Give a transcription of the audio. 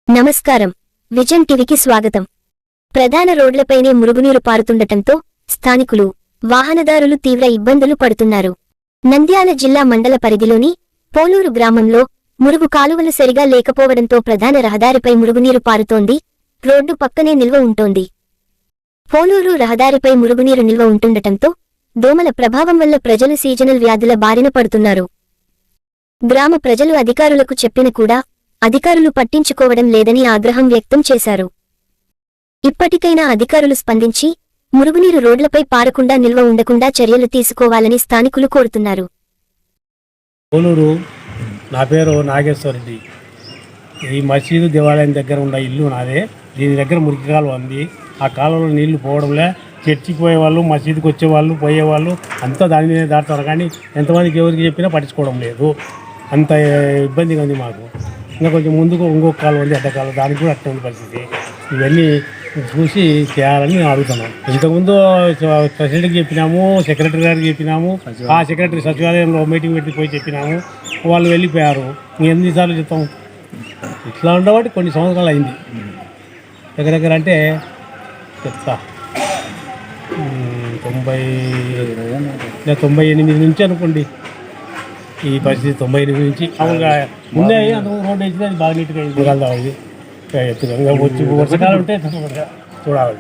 నమస్కారం. విజన్ టీవీకి స్వాగతం. ప్రధాన రోడ్లపైనే మురుగునీరు పారుతుండటంతో స్థానికులు, వాహనదారులు తీవ్ర ఇబ్బందులు పడుతున్నారు. నంద్యాల జిల్లా మండల పరిధిలోని పోలూరు గ్రామంలో మురుగు కాలువలు సరిగా లేకపోవడంతో ప్రధాన రహదారిపై మురుగునీరు పారుతోంది. రోడ్డు పక్కనే నిల్వ ఉంటోంది. పోలూరు రహదారిపై మురుగునీరు నిల్వ ఉంటుండటంతో దోమల ప్రభావం వల్ల ప్రజలు సీజనల్ వ్యాధుల బారిన పడుతున్నారు. గ్రామ ప్రజలు అధికారులకు చెప్పిన కూడా అధికారులు పట్టించుకోవడం లేదని ఆగ్రహం వ్యక్తం చేశారు. ఇప్పటికైనా అధికారులు స్పందించి మురుగునీరు రోడ్లపై పారకుండా నిల్వ ఉండకుండా చర్యలు తీసుకోవాలని స్థానికులు కోరుతున్నారు. పోలూరు, నా పేరు నాగేశ్వరరెడ్డి. ఈ మసీదు దేవాలయం దగ్గర ఉన్న ఇల్లు నాదే. దీని దగ్గర మురికి కాలువ ఉంది. ఆ కాలువలో నీళ్లు పోవడంలే చర్చికి పోయేవాళ్ళు, మసీదుకి వచ్చేవాళ్ళు, పోయేవాళ్ళు అంతా దాని మీద దాటుతారు. కానీ ఎంతమందికి ఎవరికి చెప్పినా పట్టించుకోవడం లేదు. అంత ఇబ్బందిగా ఉంది మాకు. ఇంకా కొంచెం ముందుకు ఇంకొక కాలువ ఉంది, అడ్డకాలువ, దానికి కూడా అట్లా ఉంది పరిస్థితి. ఇవన్నీ చూసి చేయాలని అడుగుతున్నాం. ఇంతకుముందు ప్రెసిడెంట్కి చెప్పినాము, సెక్రటరీ గారికి చెప్పినాము. ఆ సెక్రటరీ సచివాలయంలో మీటింగ్ పెట్టి పోయి చెప్పినాము. వాళ్ళు వెళ్ళిపోయారు. ఎన్నిసార్లు చెప్తాం? ఇట్లా ఉండబట్టి కొన్ని సంవత్సరాలు అయింది. దగ్గర అంటే చెప్తా 98 నుంచి అనుకోండి. ఈ పరిస్థితి 98 నుంచి మామూలుగా ఉన్నాయి. అందుకు రోడ్డు వేసింది, అది బాగా నీట్గా అయింది. ఇది ఎత్తుగా వచ్చి వర్షకాలం ఉంటే చూడాలి.